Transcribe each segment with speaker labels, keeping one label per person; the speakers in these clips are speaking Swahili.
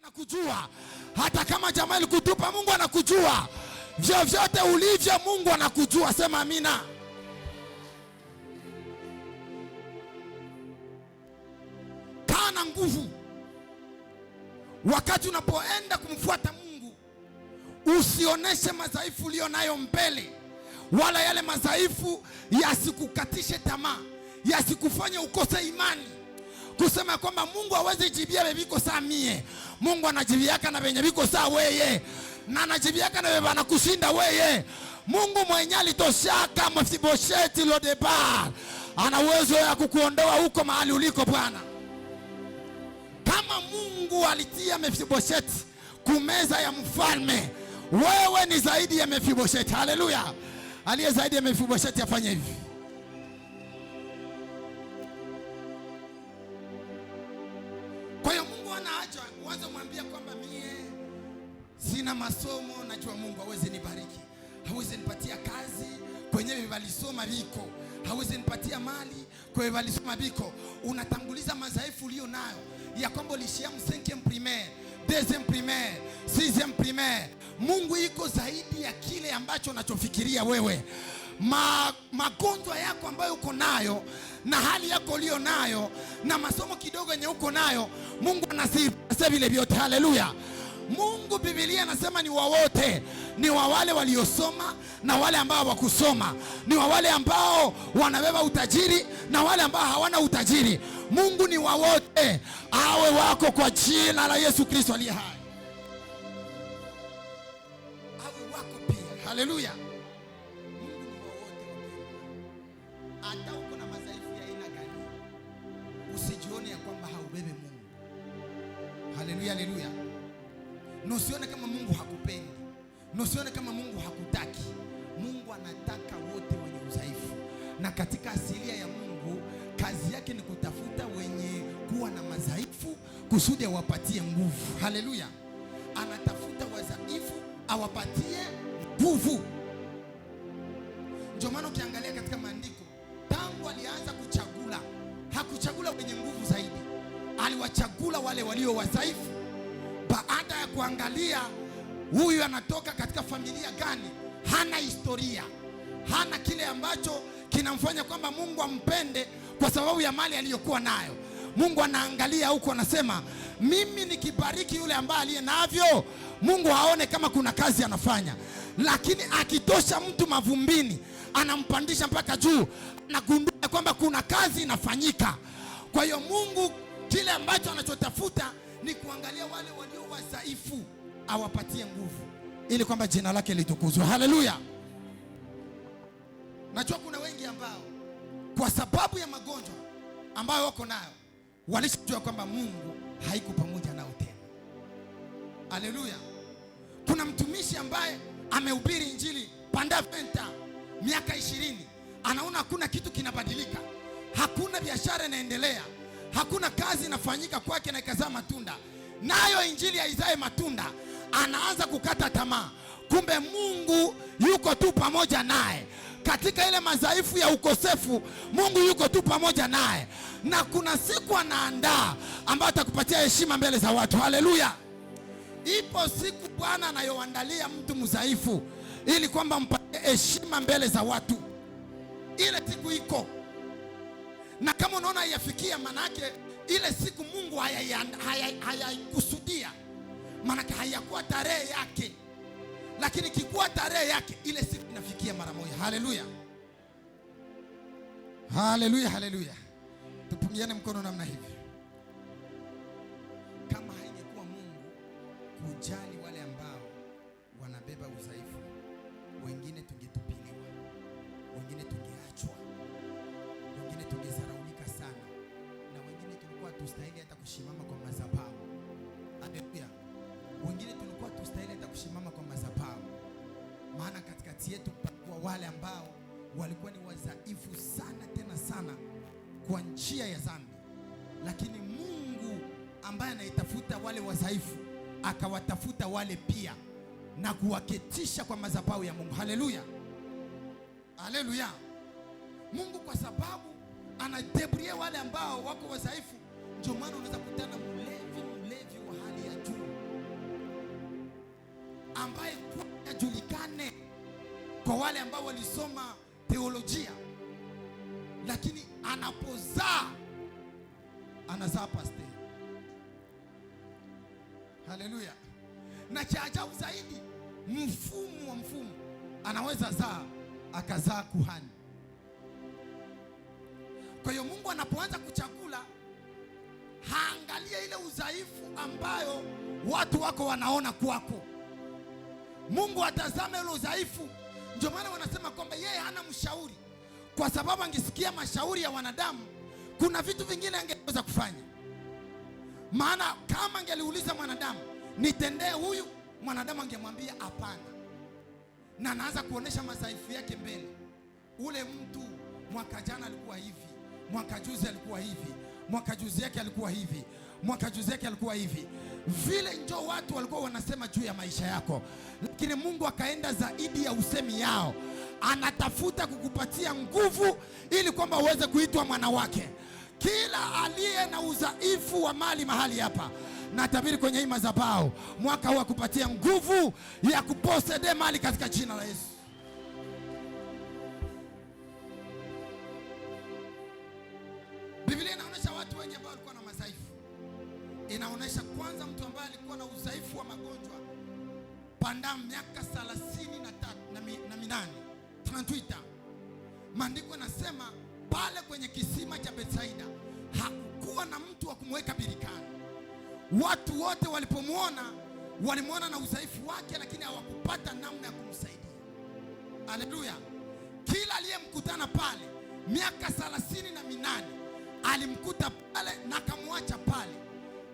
Speaker 1: anakujua. Hata kama jamaa alikutupa, Mungu anakujua. Vyovyote ulivyo, Mungu anakujua. Sema amina. Kaa na nguvu. Wakati unapoenda kumfuata Mungu, usioneshe madhaifu ulio nayo mbele, wala yale madhaifu yasikukatishe tamaa, yasikufanye ukose imani. Kusema kwamba Mungu hawezi jibia bebiko saa mie. Mungu anajibiaka na benye biko saa weye, na anajibiaka na beba anakushinda weye. Mungu mwenye alitoshaka Mephibosheti Lodebar ana uwezo ya kukuondoa huko mahali uliko Bwana. Kama Mungu alitia Mephibosheti kumeza ya mfalme, wewe ni zaidi ya Mephibosheti. Haleluya. Aliye zaidi ya Mephibosheti afanye hivi. Kwa hiyo Mungu anaacha uanze kumwambia kwamba mie sina masomo, najua Mungu hawezi nibariki. Hawezi nipatia kazi kwenye walisoma biko. Hawezi nipatia mali kwenye walisoma biko. Unatanguliza madhaifu ulio nayo ya kwamba ulishia 5e primaire, 2e primaire, 6e primaire. Mungu iko zaidi ya kile ambacho unachofikiria wewe. Magonjwa yako ambayo uko nayo na hali yako ulio nayo na masomo kidogo yenye uko nayo, Mungu anasema vile vyote. Haleluya. Mungu, Biblia anasema ni wa wote, ni wa wale waliosoma na wale ambao hawakusoma, ni wa wale ambao wanabeba utajiri na wale ambao hawana utajiri. Mungu ni wa wote, awe wako kwa jina la Yesu Kristo aliye hai. Awe wako pia. Haleluya. Mungu ni wa wote. Hata uko na madhaifu ya aina gani, usijione ya kwamba haubebe Mungu. Haleluya, haleluya. Usione kama Mungu hakupendi. Usione kama Mungu hakutaki. Mungu anataka wote wenye udhaifu. Na katika asilia ya Mungu, kazi yake ni kutafuta wenye kuwa na madhaifu kusudi awapatie nguvu. Haleluya. Anatafuta wadhaifu awapatie nguvu. Ndio maana ukiangalia katika maandiko, tangu alianza kuchagula, hakuchagula wenye nguvu zaidi. Aliwachagula wale walio wadhaifu. Baada ya kuangalia huyu anatoka katika familia gani, hana historia, hana kile ambacho kinamfanya kwamba Mungu ampende kwa sababu ya mali aliyokuwa nayo. Mungu anaangalia huko, anasema mimi nikibariki yule ambaye aliye navyo, Mungu haone kama kuna kazi anafanya. Lakini akitosha mtu mavumbini, anampandisha mpaka juu, anagundua kwamba kuna kazi inafanyika. Kwa hiyo Mungu kile ambacho anachotafuta ni kuangalia wale walio wadhaifu, awapatie nguvu ili kwamba jina lake litukuzwe. Haleluya. Najua kuna wengi ambao kwa sababu ya magonjwa ambayo wako nayo, walishajua kwamba Mungu haiko pamoja nao tena. Haleluya. Kuna mtumishi ambaye amehubiri injili pandaventa miaka 20, anaona hakuna kitu kinabadilika, hakuna biashara inaendelea, hakuna kazi inafanyika kwake na ikazaa matunda, nayo injili haizae matunda. Anaanza kukata tamaa. Kumbe Mungu yuko tu pamoja naye katika ile madhaifu ya ukosefu. Mungu yuko tu pamoja naye, na kuna siku anaandaa ambayo atakupatia heshima mbele za watu. Haleluya. Ipo siku Bwana anayoandalia mtu mdhaifu ili kwamba mpatie heshima mbele za watu. Ile siku iko, na kama unaona haiyafikia, manake ile siku Mungu hayaikusudia, manake hayakuwa tarehe yake. Lakini kikuwa tarehe yake, ile siku inafikia mara moja. Haleluya, haleluya, haleluya. Tupungiane mkono namna hivi. Kama haingekuwa Mungu kujali wale ambao wanabeba udhaifu, wengine tungetupiliwa, wengine tungeachwa, wengine tungezaraulika sana, na wengine tulikuwa tustahili hata kushimama kwa madhabahu. Haleluya. Wengine tulikuwa tustahili hata kushimama kwa madhabahu, maana katikati yetu kwa wale ambao walikuwa ni wadhaifu sana, tena sana kwa njia ya dhambi. Lakini Mungu ambaye anaitafuta wale wadhaifu, akawatafuta wale pia na kuwaketisha kwa madhabahu ya Mungu. Haleluya, haleluya. Mungu kwa sababu anadebria wale ambao wako wadhaifu. Ndio maana unaweza kutana mlevi wa hali ya juu ambaye ajulikane kwa wale ambao walisoma teolojia, lakini anapozaa anazaa pastor. Haleluya. Na cha ajabu zaidi, mfumo wa mfumo anaweza akazaa kuhani. Kwa hiyo Mungu anapoanza kuchagula, haangalia ile udhaifu ambayo watu wako wanaona kwako. Mungu atazame ile udhaifu. Ndio maana wanasema kwamba yeye hana mshauri, kwa sababu angesikia mashauri ya wanadamu, kuna vitu vingine angeweza kufanya. Maana kama angeliuliza mwanadamu, nitendee huyu, mwanadamu angemwambia hapana, na anaanza kuonesha madhaifu yake mbele. Ule mtu mwaka jana alikuwa hivi, mwaka juzi alikuwa hivi, mwaka juzi yake alikuwa hivi, mwaka juzi yake alikuwa hivi. Vile ndio watu walikuwa wanasema juu ya maisha yako, lakini Mungu akaenda zaidi ya usemi yao. Anatafuta kukupatia nguvu ili kwamba uweze kuitwa mwana wake. Kila aliye na udhaifu wa mali mahali hapa, natabiri kwenye hii madhabahu, mwaka huu akupatia nguvu ya kuposede mali katika jina la Yesu. Biblia inaonyesha watu wengi ambao walikuwa na madhaifu. Inaonyesha kwanza mtu ambaye alikuwa na udhaifu wa magonjwa panda miaka 38. Tunatuita. Maandiko yanasema pale kwenye kisima cha Betsaida hakukuwa na mtu wa kumweka birikani. Watu wote walimwona na udhaifu wake, lakini hawakupata namna ya kumsaidia. Haleluya. Kila aliyemkutana pale miaka 38 alimkuta pale na akamwacha pale,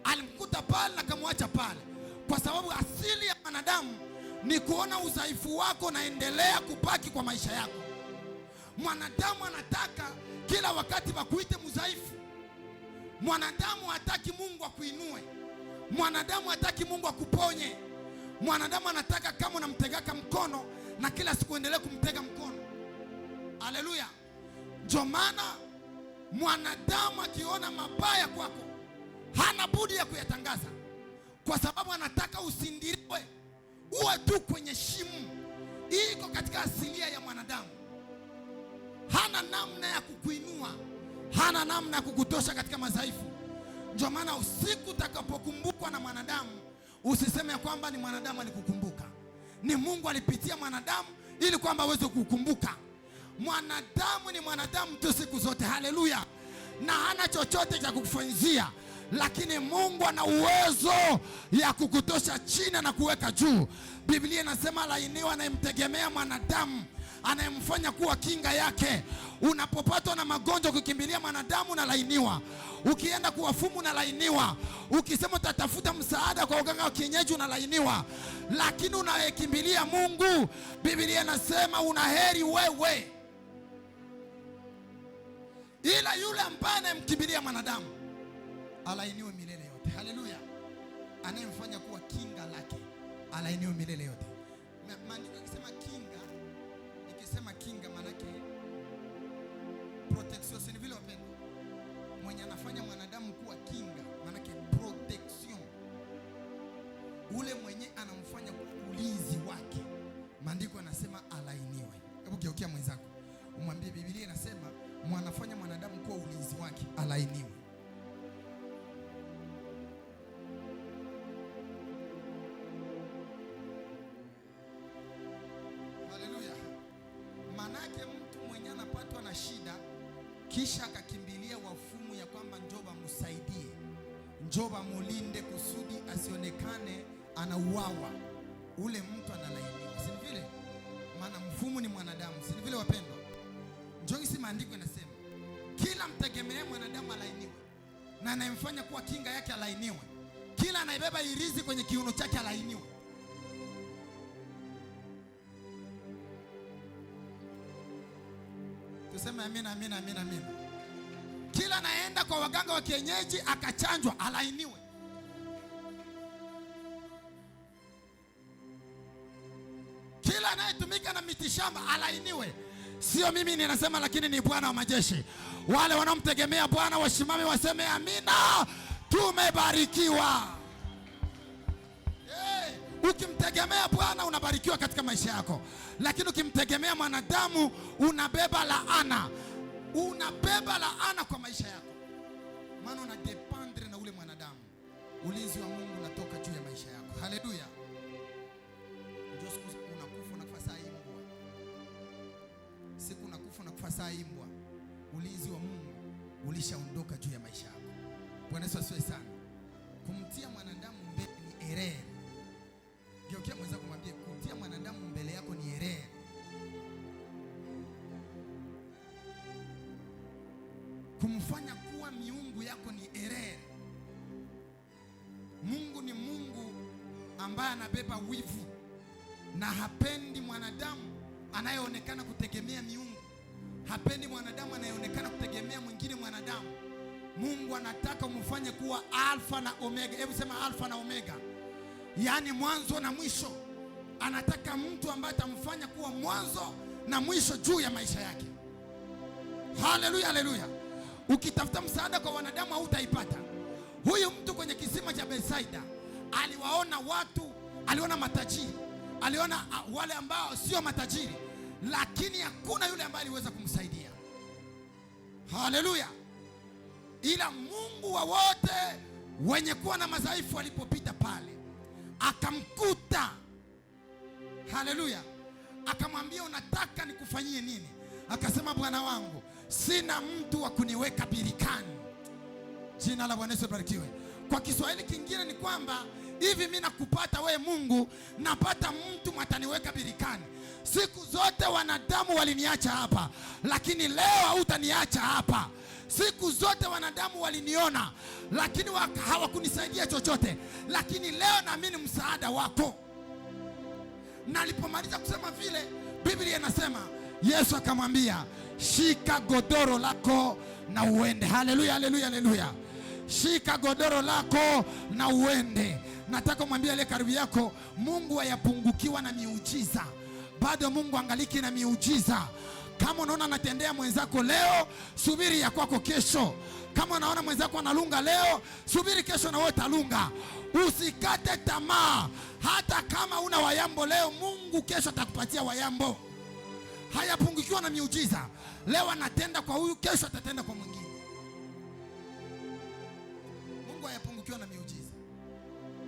Speaker 1: alimkuta pale na akamwacha pale, kwa sababu asili ya wanadamu ni kuona udhaifu wako naendelea kubaki kwa maisha yako. Mwanadamu anataka kila wakati wakuite mdhaifu. Mwanadamu hataki Mungu akuinue. Mwanadamu hataki Mungu akuponye. Mwanadamu anataka kama unamtegaka mkono na kila siku endelee kumtega mkono. Haleluya. Ndio maana mwanadamu akiona mabaya kwako hana budi ya kuyatangaza, kwa sababu anataka usindiriwe, uwe tu kwenye shimo. Hii iko katika asilia ya mwanadamu. Hana namna ya kukuinua, hana namna ya kukutosha katika madhaifu. Ndio maana usiku utakapokumbukwa na mwanadamu, usiseme kwamba ni mwanadamu alikukumbuka. Ni Mungu alipitia mwanadamu ili kwamba aweze kukumbuka. Mwanadamu ni mwanadamu tu siku zote. Haleluya. Na hana chochote cha kukufanyizia, lakini Mungu ana uwezo ya kukutosha chini na kuweka juu. Biblia inasema lainiwa anayemtegemea mwanadamu, anayemfanya kuwa kinga yake. Unapopatwa na magonjwa kukimbilia mwanadamu na lainiwa. Ukienda kuwafumu na lainiwa. Ukisema utatafuta msaada kwa waganga wa kienyeji na lainiwa. Lakini unayekimbilia Mungu, Biblia inasema unaheri wewe. Ila yule ambaye anayemkimbilia mwanadamu alainiwe milele yote. Haleluya. Anayemfanya kuwa kinga lake alainiwe milele yote. Maandiko yakisema kinga, nikisema kinga manake protection. Si vile wapendwa, mwenye anafanya mwanadamu kuwa kinga manake protection. Ule mwenye anamfanya ulinzi wake, maandiko yanasema alainiwe. Hebu geukia mwenzako umwambie, Biblia inasema mwanafanya mwanadamu kuwa ulinzi wake alainiwe. Haleluya. Manake mtu mwenye anapatwa na shida kisha akakimbilia wafumu ya kwamba njoba msaidie, njoba mulinde kusudi asionekane anauawa, ule mtu analainiwa. Si vile? Maana mfumu ni mwanadamu. Si vile wapendwa? Njoo maandiko yanasema kila mtegemea mwanadamu alainiwe, na anayemfanya kuwa kinga yake alainiwe. Kila anayebeba irizi kwenye kiuno chake alainiwe. Tuseme amina, amina, amina, amina. Kila anaenda kwa waganga wa kienyeji akachanjwa alainiwe. Kila anayetumika na mitishamba alainiwe. Sio mimi ninasema, lakini ni Bwana wa majeshi. Wale wanaomtegemea Bwana wasimame waseme amina. Tumebarikiwa. Ukimtegemea Bwana unabarikiwa katika maisha yako, lakini ukimtegemea mwanadamu unabeba laana. Unabeba laana kwa maisha yako, maana una dependre na ule mwanadamu. Ulinzi wa Mungu unatoka juu ya maisha yako. Haleluya. Ndio siku unakufa unakufa saa imbwa. Siku unakufa unakufa saa imbwa. Ulinzi wa Mungu ulishaondoka juu ya maisha yako. Bwana Yesu asifiwe sana. Kumtia mwanadamu mbele ni erreur. Geukia mwenzako kumwambia kumtia mwanadamu mbele yako ni erreur. Kumfanya kuwa miungu yako ni erreur. Mungu ni Mungu ambaye anabeba wivu na hapendi mwanadamu anayeonekana kutegemea miungu. Hapendi mwanadamu anayeonekana kutegemea mwingine mwanadamu. Mungu anataka umfanye kuwa alfa na omega. Hebu sema alfa na omega, yaani mwanzo na mwisho. Anataka mtu ambaye atamfanya kuwa mwanzo na mwisho juu ya maisha yake. Haleluya, haleluya. Ukitafuta msaada kwa wanadamu hautaipata. Huyu mtu kwenye kisima cha Bethsaida aliwaona watu, aliona matajiri, aliona wale ambao sio matajiri, lakini hakuna yule ambaye aliweza kumsaidia. Haleluya. Ila Mungu wa wote wenye kuwa na madhaifu alipopita pale akamkuta. Haleluya. Akamwambia, unataka nikufanyie nini? Akasema, Bwana wangu, sina mtu wa kuniweka birikani. Jina la Bwana Yesu libarikiwe. Kwa Kiswahili kingine ni kwamba hivi mimi nakupata wewe Mungu, napata mtu mataniweka birikani. Siku zote wanadamu waliniacha hapa, lakini leo hautaniacha hapa. Siku zote wanadamu waliniona, lakini hawakunisaidia chochote, lakini leo naamini msaada wako. Na alipomaliza kusema vile, Biblia inasema Yesu akamwambia, shika godoro lako na uende. Haleluya, haleluya, haleluya. Shika godoro lako na uende. Nataka mwambie ile karibu yako, Mungu hayapungukiwa na miujiza. Bado Mungu angaliki na miujiza. Kama unaona anatendea mwenzako leo, subiri ya kwako kesho. Kama unaona mwenzako analunga leo, subiri kesho na wewe utalunga. Usikate tamaa. Hata kama una wayambo leo, Mungu kesho atakupatia wayambo. Hayapungukiwa na miujiza. Leo anatenda kwa huyu, kesho atatenda kwa mwingine. Mungu hayapungukiwa na miujiza.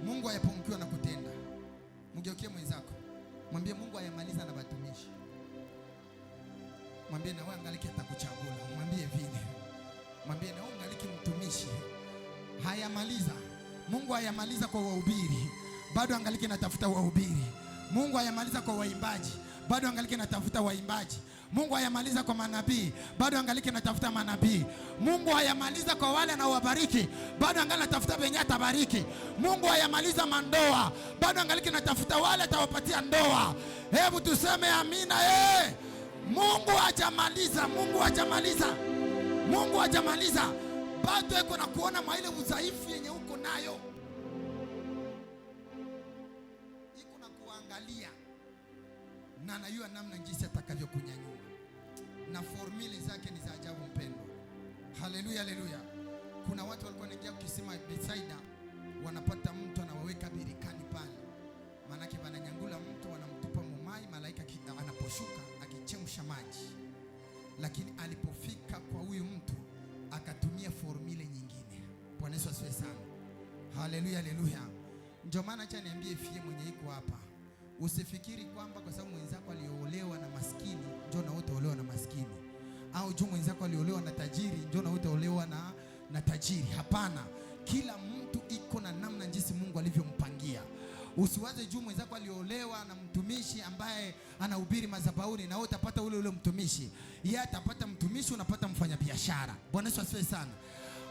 Speaker 1: Mungu hayapungukiwa na kutenda. Mgeukie mwenzako, mwambie Mungu hayamaliza na watumishi. Mwambie na wewe angaliki atakuchagua. Mwambie vile. Mwambie na wewe angaliki mtumishi. Hayamaliza. Mungu hayamaliza kwa wahubiri, bado angaliki natafuta wahubiri. Mungu hayamaliza kwa waimbaji, bado angaliki natafuta waimbaji. Mungu hayamaliza kwa manabii, bado angaliki natafuta manabii. Mungu hayamaliza kwa wale anaowabariki, bado angaliki natafuta wenye atabariki. Mungu hayamaliza mandoa, bado angaliki natafuta wale atawapatia ndoa. Hebu tuseme amina. Mungu hajamaliza, Mungu hajamaliza, Mungu hajamaliza. Bado yuko na kuona mwa ile udhaifu yenye uko nayo, yuko na kuangalia na anajua namna jinsi atakavyokunyanyua, na formula zake ni za ajabu mpendwa. Haleluya, haleluya. Kuna watu walikuwa wanaingia kisima Bethsaida, wanapata mtu anawaweka birikani pale. Maana yake wananyangula mtu, wanamtupa mumai, malaika anaposhuka akichemsha maji. Lakini alipofika kwa huyu mtu akatumia formula nyingine. Bwana Yesu asifiwe sana. Haleluya, haleluya. Ndio maana acha niambie fie mwenye iko hapa, usifikiri kwamba kwa sababu mwenzako aliolewa na maskini njoo na wote olewa na maskini, au juu mwenzako aliolewa na tajiri njoo na wote olewa na tajiri. Hapana, kila mtu iko na namna jinsi Mungu alivyompangia. Usiwaze juu mwenzako aliolewa na mtumishi ambaye anahubiri madhabahuni na wewe utapata ule mtumishi. Yeye atapata mtumishi, unapata mfanyabiashara. Bwana Yesu asifiwe sana.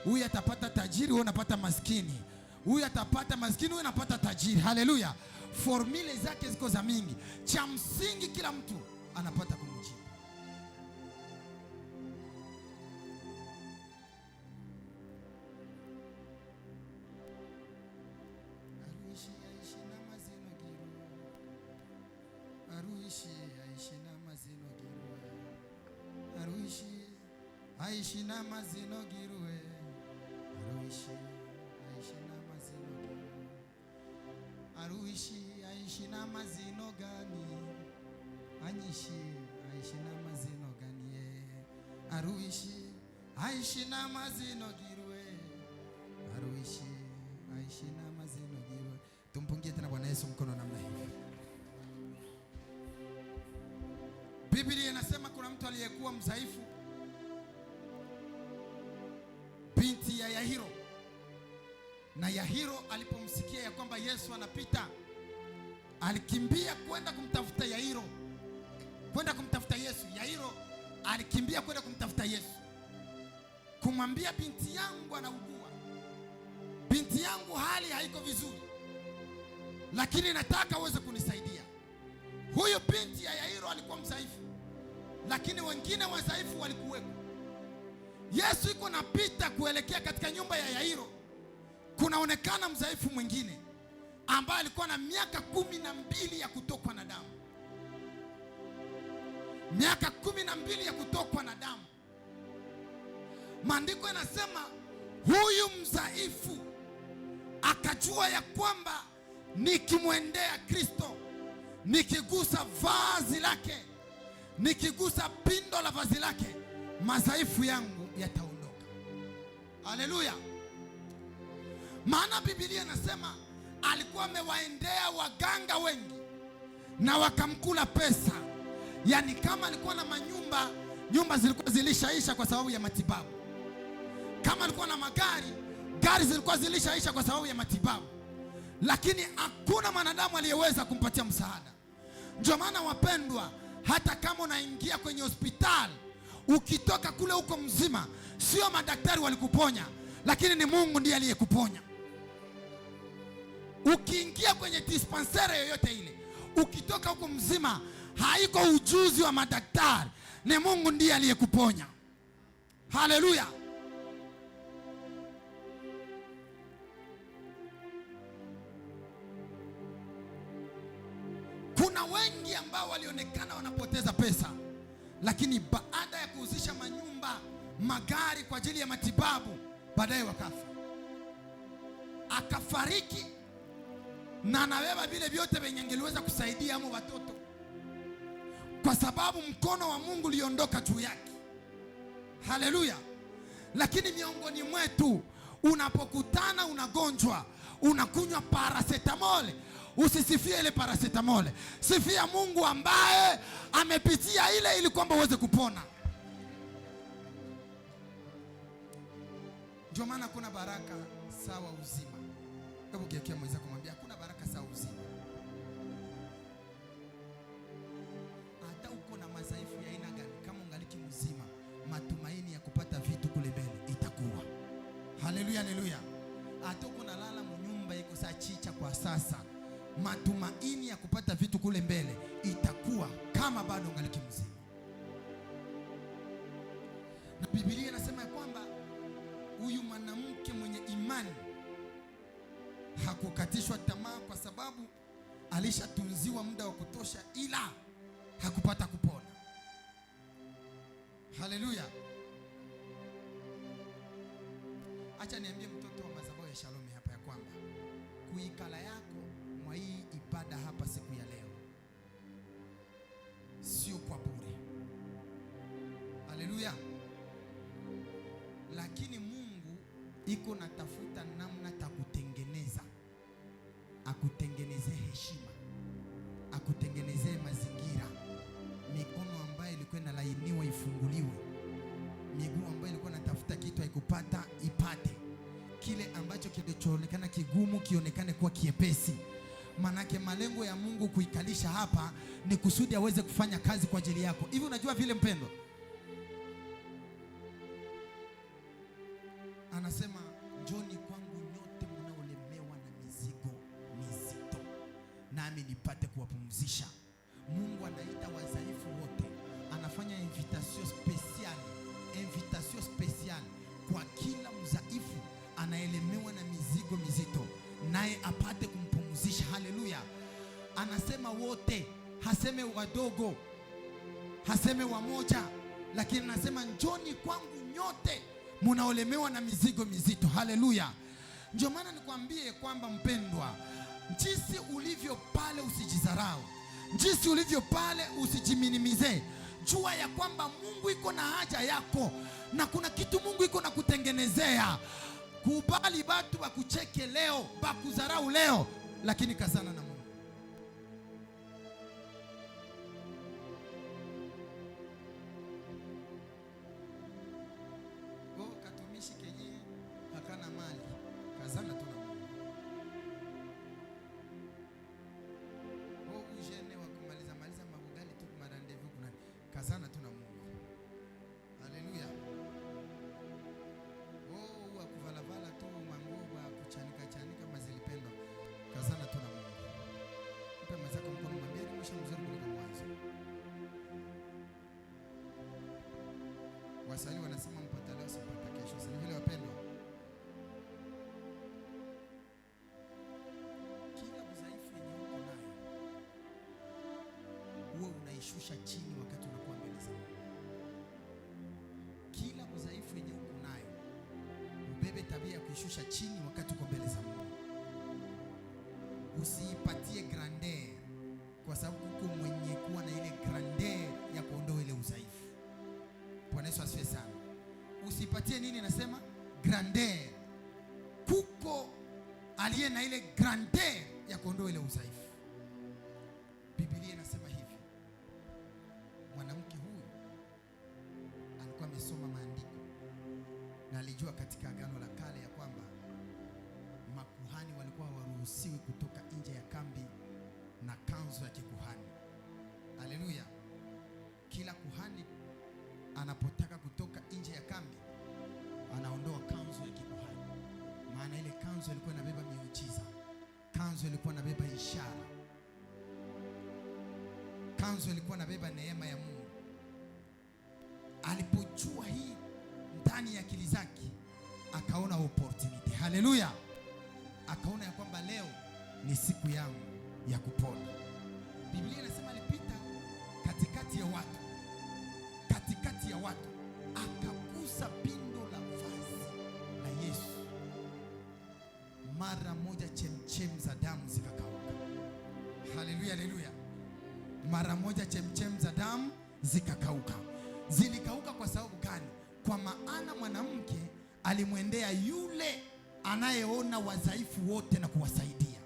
Speaker 1: Huyu atapata tajiri, wewe unapata maskini. Huyu atapata maskini, wewe unapata tajiri. Haleluya. Formula zake ziko za mingi. Cha msingi kila mtu anapata kumjibu. Aishi na mazino giruwe, aishi na mazino giruwe, aishi aishi na mazino gani? Aishi na mazino gani? Aruishi aishi na mazino girwe. Aishi na mazino girwe. Tumpungie tena Bwana Yesu mkono namna hiyo. Biblia inasema kuna mtu aliyekuwa mdhaifu, binti ya Yairo. Na Yairo alipomsikia ya kwamba Yesu anapita, alikimbia kwenda kumtafuta Yairo, kwenda kumtafuta Yesu. Yairo alikimbia kwenda kumtafuta Yesu, kumwambia binti yangu anaugua, binti yangu hali haiko vizuri, lakini nataka uweze kunisaidia. Huyo binti ya Yairo alikuwa mdhaifu, lakini wengine wadhaifu walikuwepo. Yesu yuko napita kuelekea katika nyumba ya Yairo, kunaonekana mdhaifu mwingine ambaye alikuwa na miaka 12 ya kutokwa na damu. Miaka 12 ya kutokwa na damu. Maandiko yanasema huyu mdhaifu akajua ya kwamba nikimwendea Kristo, nikigusa vazi lake, nikigusa pindo la vazi lake, madhaifu yangu yataondoka. Haleluya. Maana Biblia inasema alikuwa amewaendea waganga wengi na wakamkula pesa. Yaani kama alikuwa na manyumba, nyumba zilikuwa zilishaisha kwa sababu ya matibabu. Kama alikuwa na magari, gari zilikuwa zilishaisha kwa sababu ya matibabu. Lakini hakuna mwanadamu aliyeweza kumpatia msaada. Ndio maana wapendwa, hata kama unaingia kwenye hospitali, ukitoka kule uko mzima, sio madaktari walikuponya, lakini ni Mungu ndiye aliyekuponya. Ukiingia kwenye dispensary yoyote ile, ukitoka huko mzima, haiko ujuzi wa madaktari, ni Mungu ndiye aliyekuponya. Haleluya. Kuna wengi ambao walionekana wanapoteza pesa, lakini baada ya kuhusisha manyumba, magari kwa ajili ya matibabu, baadaye wakafa. Akafariki na anabeba vile vyote venye angeliweza kusaidia hao watoto, kwa sababu mkono wa Mungu uliondoka juu yake. Haleluya. Lakini miongoni mwetu, unapokutana unagonjwa, unakunywa paracetamol, usisifie ile paracetamol. Sifia Mungu ambaye amepitia ile ili kwamba uweze kupona. Ndio maana kuna baraka sawa uzima. Hebu kiekea mweza kumwambia kuna baraka sawa uzima. Hata uko na madhaifu ya aina gani, kama ungaliki mzima, matumaini ya kupata vitu kule mbele itakuwa. Haleluya, haleluya. Hata uko na lala mnyumba iko saa chicha kwa sasa, matumaini ya kupata vitu kule mbele itakuwa kama bado ungaliki mzima. Na Biblia inasema kwamba huyu mwanamke mwenye imani hakukatishwa tamaa, kwa sababu alishatunziwa muda wa kutosha, ila hakupata kupona. Haleluya. Acha niambie mtoto wa madhabahu ya Shalom hapa ya kwamba kuikala yako mwa hii ibada hapa siku ya leo sio kwa bure. Haleluya. Lakini Mungu iko natafuta namna takutengeneza, akutengenezee heshima, akutengenezee mazingira. Mikono ambayo ilikuwa inalainiwa ifunguliwe, miguu ambayo ilikuwa natafuta kitu haikupata ipate, kile ambacho kilichoonekana kigumu kionekane kuwa kiepesi. Manake malengo ya Mungu kuikalisha hapa ni kusudi aweze kufanya kazi kwa ajili yako. Hivi unajua vile mpendo? Anasema njoni kwangu nyote mnaolemewa na mizigo mizito, nami nipate kuwapumzisha. Mungu anaita wadhaifu wote, anafanya invitation special kwa kila mdhaifu anaelemewa na mizigo mizito, naye apate kumpumzisha. Haleluya. Anasema wote, haseme wadogo, haseme wamoja, lakini anasema njoni kwangu nyote mnaolemewa na mizigo mizito. Haleluya. Ndio maana nikwambie kwamba mpendwa, Jinsi ulivyo pale usijidharau. Jinsi ulivyo pale usijiminimize. Jua ya kwamba Mungu iko na haja yako na kuna kitu Mungu iko na kutengenezea. Kubali batu bakucheke leo, bakudharau leo, lakini kazana na Mungu. Katumishi kenye hakana mali, kazana tu na Mungu. Ujene wa kumaliza mabugali tu kwa rendezvous kuna, kazana tu na Mungu. Haleluya. Wa kuvala tu manguo wa kuchanika mazilipendwa, kazana tu na Mungu. Mpe mwenzako mkono, mwambie ni mwisho mzuri kuliko mwanzo. Wasali wanasema mpata leo sipata kesho. Si vile wapendwa? Kila udhaifu yenye uko nayo uwe unaishusha chini wakati unakuwa mbele za Mungu. Kila udhaifu yenye uko nayo ubebe tabia ya kuishusha chini wakati uko mbele za Mungu. Usiipatie grandeur, kwa sababu uko mwenye kuwa na ile grandeur ya kuondoa ile udhaifu. Bwana Yesu asifiwe sana. Usipatie nini nasema? Grandeur. Kuko aliye na ile grandeur ya kuondoa ile udhaifu. Biblia inasema hivi. Mwanamke huyu alikuwa amesoma maandiko na alijua katika Agano la Kale ya kwamba makuhani walikuwa hawaruhusiwi kutoka nje ya kambi na kanzu ya kikuhani. Haleluya. Kila kuhani anapotaka kutoka nje ya kambi anaondoa kanzu ya kikuhani, maana ile kanzu ilikuwa inabeba miujiza, kanzu ilikuwa inabeba ishara, kanzu ilikuwa inabeba neema ya Mungu. Alipojua hii ndani ya akili zake, akaona opportunity. Haleluya. Akaona ya kwamba leo ni siku yangu ya kupona. Biblia inasema alipita katikati ya watu, akagusa pindo la vazi la Yesu. Mara moja chemchem za damu zikakauka. Haleluya, haleluya. Mara moja chemchem za damu zikakauka. Zilikauka kwa sababu gani? Kwa maana mwanamke alimwendea yule anayeona wadhaifu wote na kuwasaidia.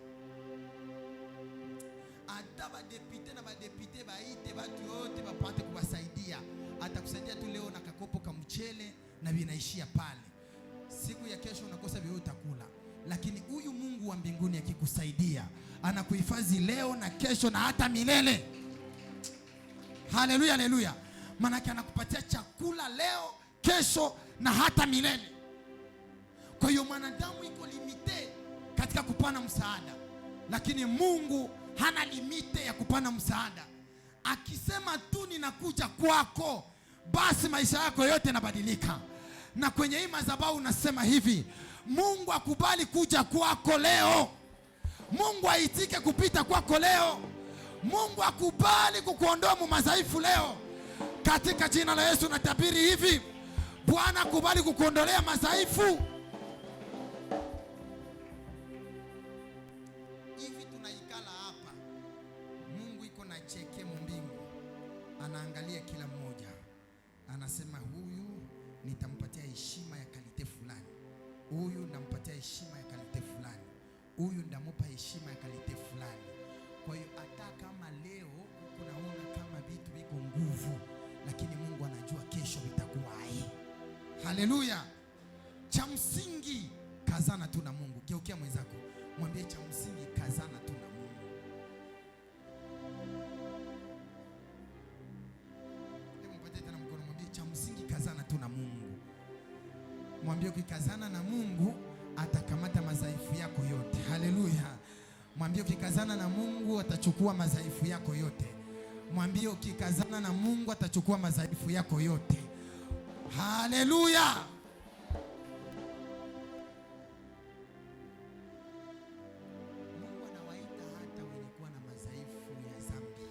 Speaker 1: Hata badepite na badepite baite watu wote wapate kuwasaidia. Atakusaidia tu leo na kakopo ka mchele na vinaishia pale. Siku ya kesho unakosa vile utakula. Lakini huyu Mungu wa mbinguni akikusaidia, anakuhifadhi leo na kesho na hata milele. Haleluya, haleluya. Maana anakupatia chakula leo, kesho na hata milele. Kwa hiyo mwanadamu iko limite katika kupana msaada, lakini Mungu hana limite ya kupana msaada. Akisema tu ninakuja kwako, basi maisha yako yote yanabadilika. Na kwenye hii madhabahu unasema hivi, Mungu akubali kuja kwako leo. Mungu aitike kupita kwako leo. Mungu akubali kukuondoa mu madhaifu leo. Katika jina la Yesu natabiri hivi, Bwana akubali kukuondolea madhaifu. Hivi tunaikala hapa, Mungu iko na cheke mbingu, anaangalia kila mmoja, anasema huyu nitampatia heshima ya kalite fulani, huyu ndampatia heshima ya kalite fulani, huyu ndamupa heshima ya kalite fulani. Kwa hiyo hata kama leo unaona kama vitu viko nguvu, lakini Mungu anajua kesho vitakuwaje. Haleluya. Cha msingi kazana tu na Mungu. Geukia mwenzako, mwambie cha msingi kazana tu na Mungu. Hebu mpatie tena mkono, mwambie cha msingi kazana tu na Mungu. Mwambie ukikazana na Mungu atakamata madhaifu yako yote. Haleluya. Mwambie ukikazana na Mungu atachukua madhaifu yako yote. Mwambie ukikazana na Mungu atachukua madhaifu yako yote. Haleluya. Mungu anawaita hata wenye kuwa na madhaifu ya dhambi.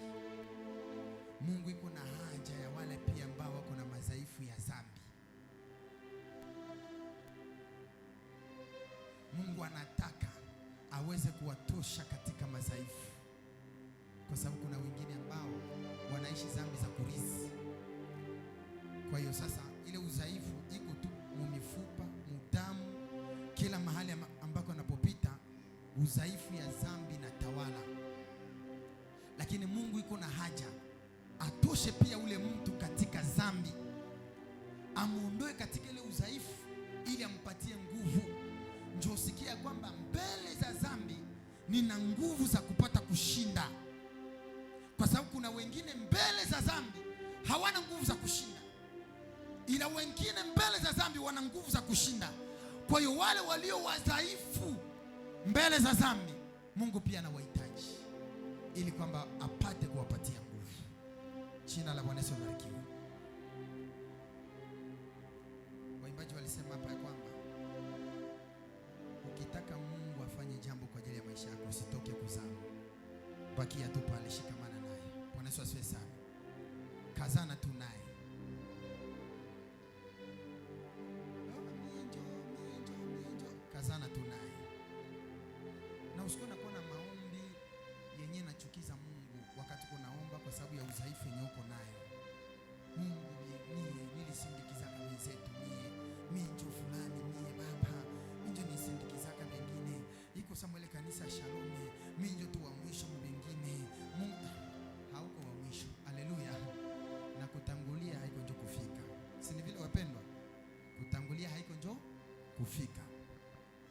Speaker 1: Mungu iko na haja ya wale pia ambao wako na madhaifu ya dhambi. Mungu anataka aweze kuwatosha katika madhaifu, kwa sababu kuna wengine ambao wanaishi dhambi za kurithi. Kwa hiyo sasa ile udhaifu iko tu mumifupa, mudamu, kila mahali ambako anapopita udhaifu ya dhambi na tawala. Lakini Mungu iko na haja atoshe pia ule mtu katika dhambi, amuondoe katika ile udhaifu ili ampatie nguvu. Njoo sikia kwamba mbele za dhambi nina nguvu za kupata kushinda, kwa sababu kuna wengine mbele za dhambi hawana nguvu za kushinda, ila wengine mbele za dhambi wana nguvu za kushinda. Kwa hiyo wale walio wadhaifu mbele za dhambi, Mungu pia anawahitaji ili kwamba apate kuwapatia nguvu. Jina la Bwana Yesu libarikiwe. Waimbaji walisema hapa ya kwamba ukitaka Mungu afanye jambo kwa ajili ya maisha yako, usitoke kuzama, bakia tu pale, shikamana naye. Bwana Yesu asifiwe sana. Kazana tu naye. Kazana tu naye. Na usikone kuwa na maombi yenye nachukiza Mungu wakati unaomba kwa sababu ya udhaifu yenye uko nayo. Mungu nilisindikiza wenzetu, mimi ndio fulani, mimi baba, mimi ndio nisindikiza wengine. Iko Samuel kanisa Shalom, mimi ndio tu wa mwisho mwingine. Mungu hauko wa mwisho. Haleluya. Na kutangulia haiko ndio kufika. Si ni vile wapendwa? Kutangulia haiko ndio kufika.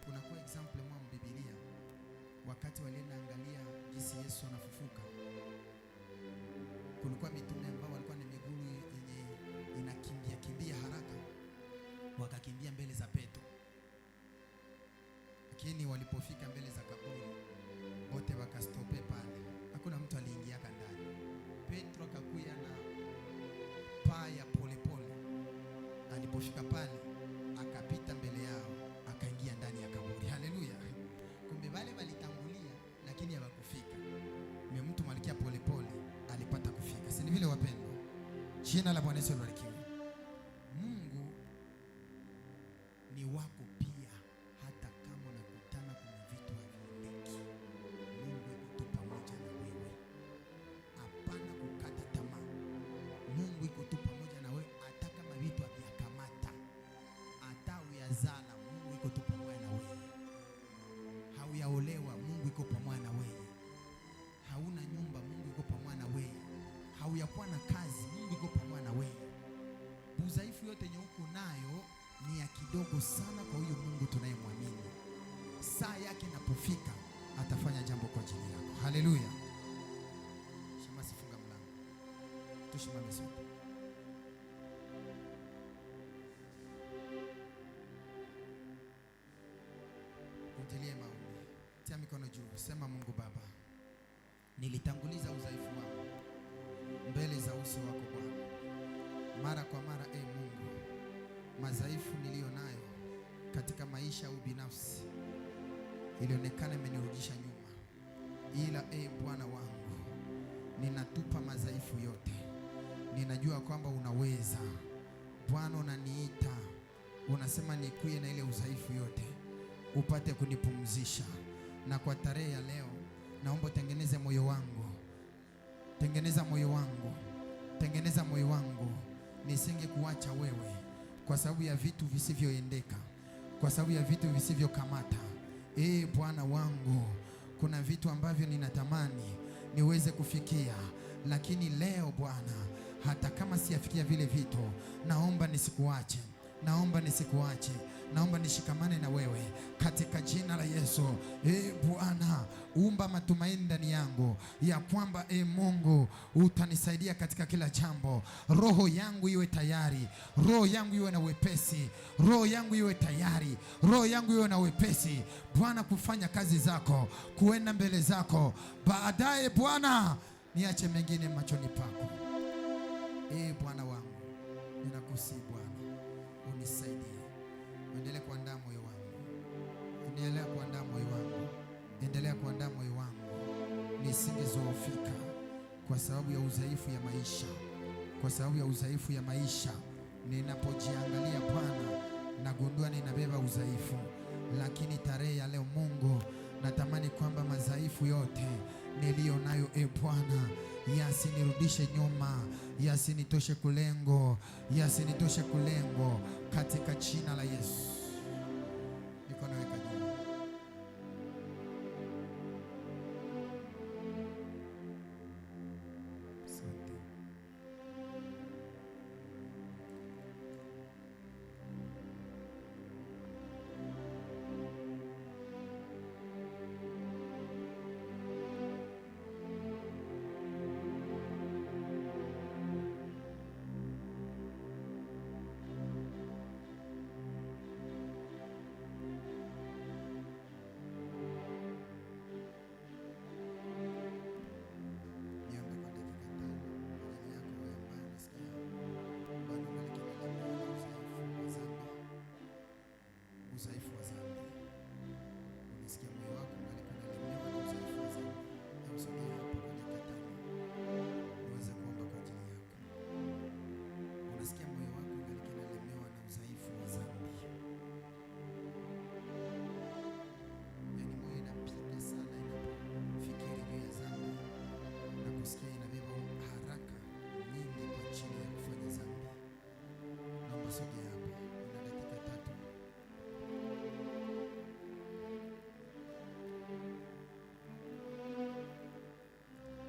Speaker 1: Kuna kwa example mwa Biblia, wakati walienda angalia jinsi Yesu anafufuka, kulikuwa mitume ambao walikuwa na miguu yenye inakimbia haraka, wakakimbia mbele za Petro. Lakini walipofika mbele za kaburi, wote wakastope pale, hakuna mtu aliingia ndani. Petro akakuya na paa ya polepole, alipofika pale akapita mbele yao, akaingia ndani ya kaburi. Haleluya. Kumbe wale walitangulia lakini hawakufika. Ni mtu malikia polepole alipata kufika. Si ni vile wapendwa? Jina la Bwana Yesu libarikiwe. Mungu ni wako pia, hata kama unakutana kuna vitu haviendeki. Mungu yuko pamoja na wewe. Hapana kukata tamaa. Mungu yuko pamoja na wewe hata kama vitu haviyakamata. Hata uyazala, Mungu yuko pamoja na wewe. Hauyaolewa, Mungu yuko pamoja na wewe. Hauna nyumba, Mungu yuko pamoja na wewe. Hauyakuwa na kazi, Mungu yuko pamoja na wewe. Udhaifu yote yenye uko nayo ni ya kidogo sana kwa huyo Mungu tunayemwamini. Saa yake inapofika atafanya jambo kwa ajili yako. Haleluya. Shema, sifunga mlango. Tusimame sote. Ujilie maombi. Tia mikono juu. Sema, Mungu Baba, nilitanguliza udhaifu wangu mbele za uso wako Bwana. Mara kwa mara, Mungu, madhaifu niliyo nayo katika maisha au binafsi ilionekana imenirudisha nyuma. Ila Bwana wangu, ninatupa madhaifu yote. Ninajua kwamba unaweza. Bwana, unaniita, unasema nikuye na ile udhaifu yote upate kunipumzisha. Na kwa tarehe ya leo naomba tengeneze moyo wangu. Tengeneza moyo wangu. Tengeneza moyo wangu. Nisinge kuacha wewe kwa sababu ya vitu visivyoendeka, kwa sababu ya vitu visivyokamata. Bwana wangu, kuna vitu ambavyo ninatamani niweze kufikia, lakini leo Bwana, hata kama siyafikia vile vitu, naomba nisikuache. Naomba nisikuache. Naomba nishikamane na wewe katika jina la Yesu. Bwana, umba matumaini ndani yangu ya kwamba Mungu utanisaidia katika kila jambo. Roho yangu iwe tayari. Roho yangu iwe na wepesi. Roho yangu iwe tayari. Roho yangu iwe na wepesi Bwana, kufanya kazi zako, kuenda mbele zako. Baadaye Bwana, niache mengine machoni pako. Bwana wangu, ninakusihi Bwana, unisaidie. Endelea kuandaa moyo wangu. Endelea kuandaa moyo wangu. Endelea kuandaa moyo wangu. Nisingezoofika kwa sababu ya udhaifu ya maisha. Kwa sababu ya udhaifu ya maisha. Ninapojiangalia Bwana, nagundua ninabeba udhaifu. Lakini tarehe ya leo Mungu, Natamani kwamba madhaifu yote niliyo nayo, e Bwana, yasinirudishe nyuma, yasinitoshe kulengo, yasinitoshe kulengo, katika jina la Yesu. Mikono weka juu. Asante.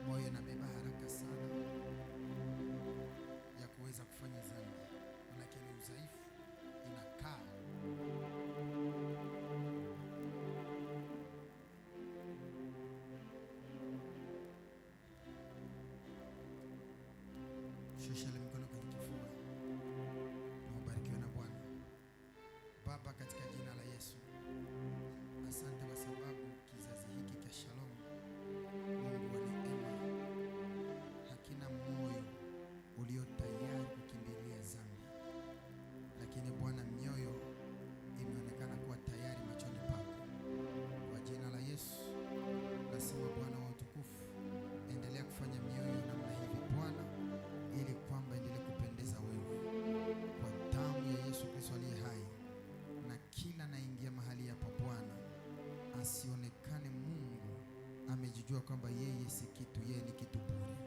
Speaker 1: Moyo inabeba haraka sana ya kuweza kufanya dhambi, lakini udhaifu inakaa. Shusha mikono kwenye kifua na ubarikiwe na Bwana. Baba, katika jina la Yesu, asante kwa sababu kizazi hiki cha Shalom, Mungu wa neema, hakina moyo ulio tayari kukimbilia dhambi, lakini Bwana, mioyo imeonekana kuwa tayari machoni pako. Kwa jina la Yesu nasema, Bwana wa utukufu, endelea kufanya mioyo namna hivi Bwana, ili kwamba endelee kupendeza wewe, kwa damu ya Yesu Kristo aliye hai. Na kila naingia mahali hapa Bwana, asionekane Mungu amejijua kwamba yeye si kitu, yeye ni kitu bure,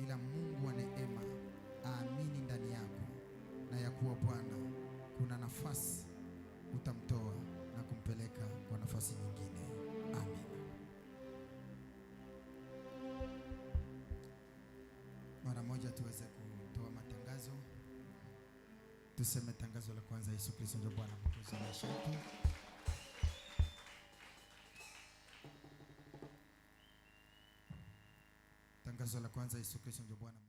Speaker 1: ila Mungu wa neema aamini ndani yako, na ya kuwa Bwana kuna nafasi utamtoa na kumpeleka kwa nafasi nyingine. Amen. Mara moja tuweze kutoa matangazo. Tuseme tangazo la kwanza: Yesu Kristo ndiye Bwana mwokozi wa maisha yetu. Tangazo la kwanza: Yesu Kristo ndiye Bwana.